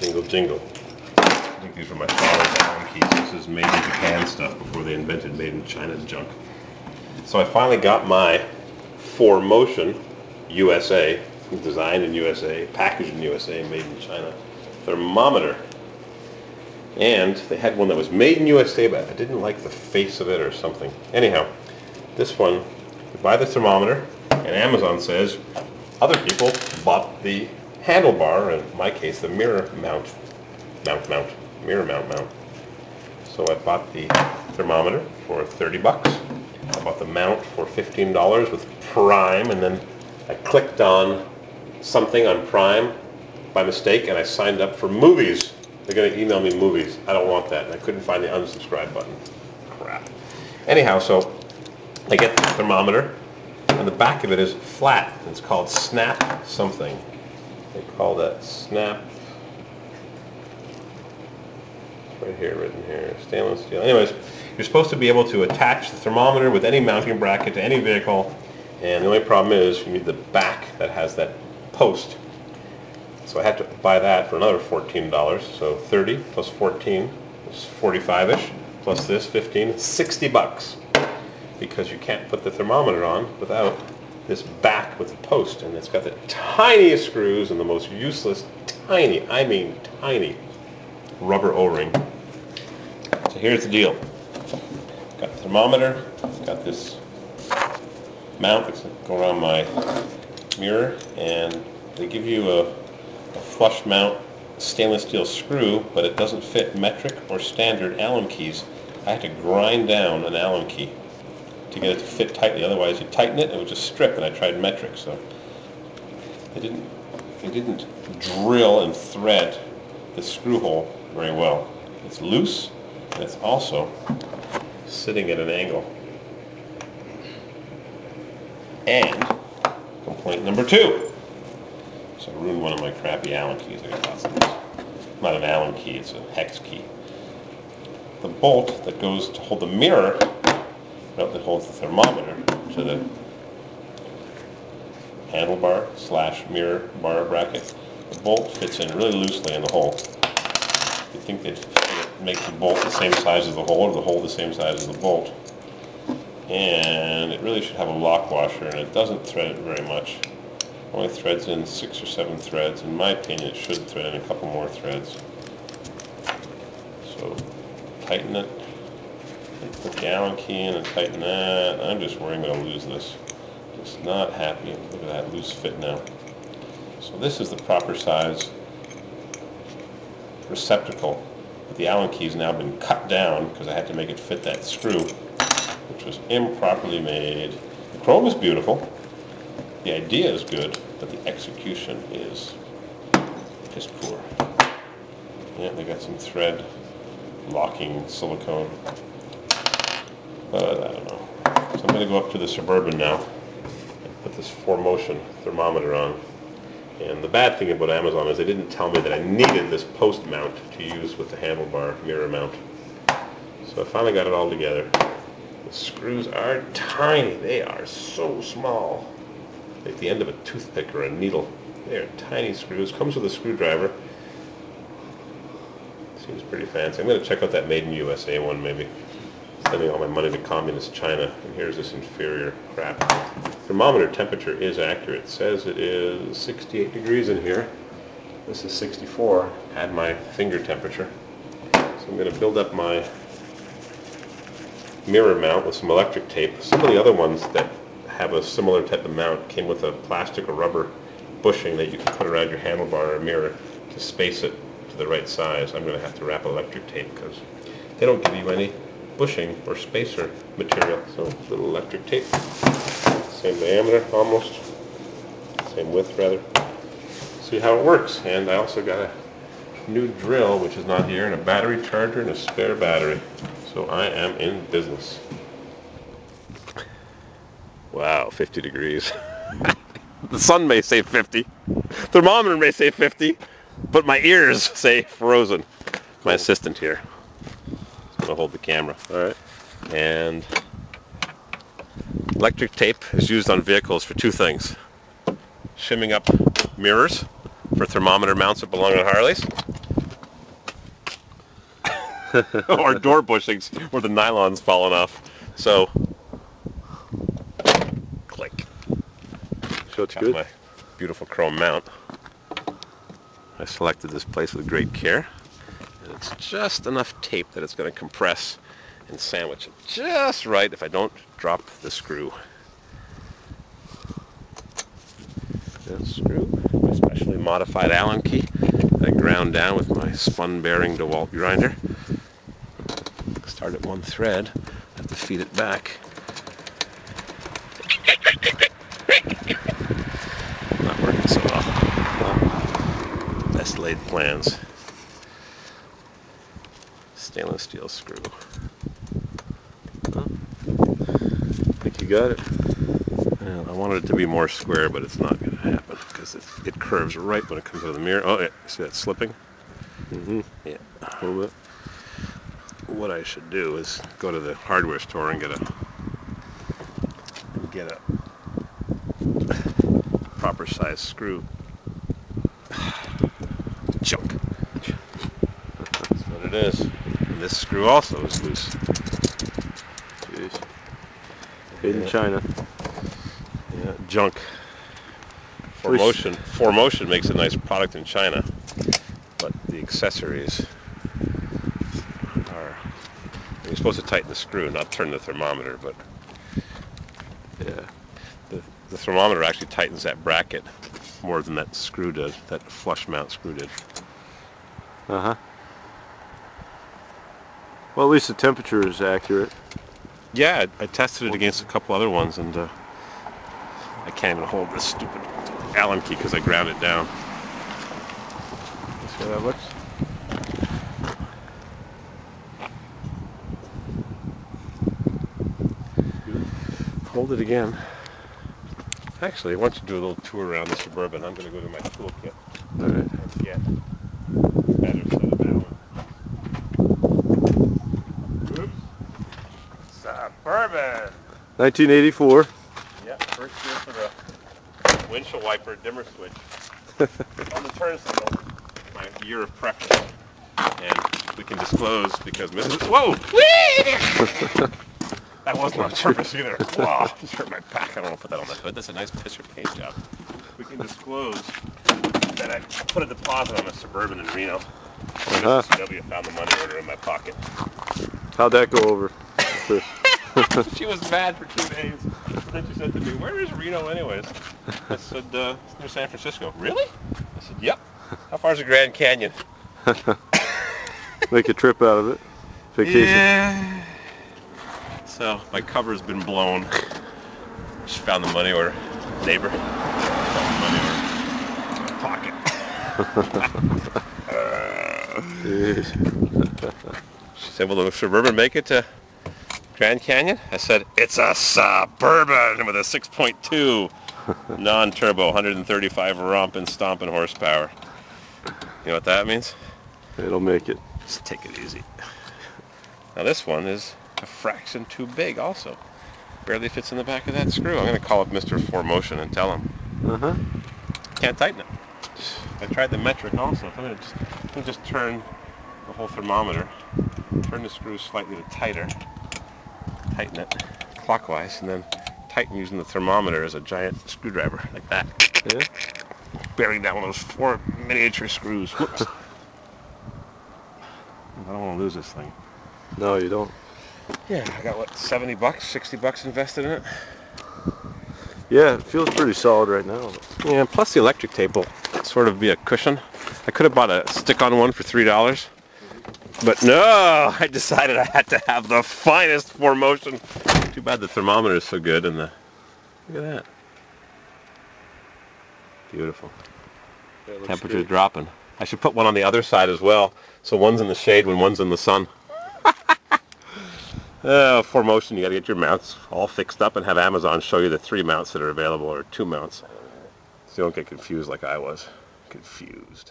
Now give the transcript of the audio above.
Jingle, jingle. I think these were my father's Allen keys. This is made in Japan stuff before they invented made in China junk. So I finally got my ForMotion USA, designed in USA, packaged in USA, made in China, thermometer. And they had one that was made in USA, but I didn't like the face of it or something. Anyhow, this one, you buy the thermometer, and Amazon says other people bought the handlebar, in my case, the mirror mount. So I bought the thermometer for 30 bucks. I bought the mount for $15 with Prime, and then I clicked on something on Prime by mistake, and I signed up for movies. They're going to email me movies. I don't want that, and I couldn't find the unsubscribe button. Crap. Anyhow, so I get the thermometer, and the back of it is flat. It's called Snap something. They call that Snap. Right here, written here, stainless steel. Anyways, you're supposed to be able to attach the thermometer with any mounting bracket to any vehicle, and the only problem is you need the back that has that post. So I had to buy that for another $14, so 30 plus 14 is 45-ish, plus this 15, 60 bucks, because you can't put the thermometer on without this back with the post, and it's got the tiniest screws and the most useless, tiny, I mean tiny, rubber O-ring. So here's the deal. Got the thermometer, got this mount that's going to go around my mirror, and they give you a flush mount stainless steel screw, but it doesn't fit metric or standard Allen keys. I had to grind down an Allen key to get it to fit tightly. Otherwise, you tighten it, it would just strip, and I tried metric, so it didn't drill and thread the screw hole very well. It's loose, and it's also sitting at an angle. And complaint number 2. So I ruined one of my crappy Allen keys. I got lots of these. Not an Allen key, it's a hex key. The bolt that goes to hold the mirror, that holds the thermometer to the handlebar / mirror bar bracket, the bolt fits in really loosely in the hole. You think they'd make the bolt the same size as the hole, or the hole the same size as the bolt. And it really should have a lock washer, and it doesn't thread it very much. Only threads in 6 or 7 threads. In my opinion, it should thread in a couple more threads. So tighten it, put the Allen key in and tighten that. I'm just worried I'm going to lose this. Just not happy. Look at that loose fit now. So this is the proper size receptacle. But the Allen key's now been cut down because I had to make it fit that screw, which was improperly made. The chrome is beautiful. The idea is good, but the execution is just poor. Yeah, they got some thread locking silicone, but I don't know. So I'm going to go up to the Suburban now and put this ForMotion thermometer on. And the bad thing about Amazon is they didn't tell me that I needed this post mount to use with the handlebar mirror mount. So I finally got it all together. The screws are tiny. They are so small. Like the end of a toothpick or a needle. They are tiny screws. Comes with a screwdriver. Seems pretty fancy. I'm going to check out that Made in USA one maybe. Sending all my money to communist China. And here's this inferior crap. Thermometer temperature is accurate. It says it is 68 degrees in here. This is 64. Add my finger temperature. So I'm going to build up my mirror mount with some electric tape. Some of the other ones that have a similar type of mount came with a plastic or rubber bushing that you can put around your handlebar or mirror to space it to the right size. I'm going to have to wrap electric tape because they don't give you any bushing or spacer material. So little electric tape, same diameter almost, same width rather. See how it works. And I also got a new drill which is not here, and a battery charger and a spare battery. So I am in business. Wow, 50 degrees. The sun may say 50, thermometer may say 50, but my ears say frozen. My assistant here is going to hold the camera. Alright. And electric tape is used on vehicles for 2 things. Shimming up mirrors for thermometer mounts that belong on Harleys, or door bushings where the nylon's fallen off. So, click. So it's Got good. my beautiful chrome mount. I selected this place with great care. And it's just enough tape that it's going to compress and sandwich it just right if I don't drop the screw. That screw, my specially modified Allen key that I ground down with my spun bearing DeWalt grinder. Start at one thread, have to feed it back. Not working so well. Best laid plans. Stainless steel screw. I think you got it. Well, I wanted it to be more square, but it's not going to happen because it curves right when it comes out of the mirror. Oh, yeah, see that slipping? Mm-hmm. Yeah. A little bit. What I should do is go to the hardware store and get a proper size screw. Junk. That's what it is. And this screw also is loose. Jeez. Made in China. Yeah, junk. ForMotion makes a nice product in China, but the accessories are. You're supposed to tighten the screw, not turn the thermometer, but Yeah. the thermometer actually tightens that bracket more than that screw did, that flush mount screw did. Uh-huh. Well, at least the temperature is accurate. Yeah, I tested it against a couple other ones, and I can't even hold this stupid Allen key because I ground it down. See how that looks? Hold it again. Actually, I want you to do a little tour around the Suburban. I'm going to go to my toolkit All right. and get a better set of Allen. Oops. Suburban! 1984. Yeah, first year for the windshield wiper dimmer switch. On the turn signal, my year of preference. And we can disclose because Mrs. Whoa! That wasn't on purpose either. Wow, just hurt my back. I don't want to put that on the hood. That's a nice pisser paint job. We can disclose that I put a deposit on a Suburban in Reno. Mrs. CW found the money order in my pocket. How'd that go over? She was mad for 2 days. Then she said to me, "Where is Reno anyways?" I said, "It's near San Francisco." Really? I said, "Yep." How far is the Grand Canyon? Make a trip out of it. Vacation. Yeah. So my cover's been blown. She found the money order. Neighbor. Found the money order. Pocket. She said, "Will the Suburban make it to Grand Canyon?" I said, "It's a Suburban with a 6.2 non-turbo, 135 romping, stomping horsepower." You know what that means? It'll make it. Just take it easy. Now this one is a fraction too big also. Barely fits in the back of that screw. I'm going to call up Mr. ForMotion and tell him. Uh-huh. Can't tighten it. I tried the metric also. I'm going to just turn the whole thermometer, turn the screw slightly tighter, tighten it clockwise, and then tighten using the thermometer as a giant screwdriver, like that. Yeah. Bearing down one of those 4 miniature screws. Whoops. I don't want to lose this thing. No, you don't. Yeah, I got what, 70 bucks, 60 bucks invested in it? Yeah, it feels pretty solid right now. Yeah, plus the electric tape will sort of be a cushion. I could have bought a stick-on one for $3, but no, I decided I had to have the finest ForMotion. Too bad the thermometer is so good, and look at that. Beautiful. Temperature's dropping. I should put one on the other side as well, so one's in the shade when one's in the sun. ForMotion, you got to get your mounts all fixed up and have Amazon show you the 3 mounts that are available, or 2 mounts, so you don't get confused like I was. Confused.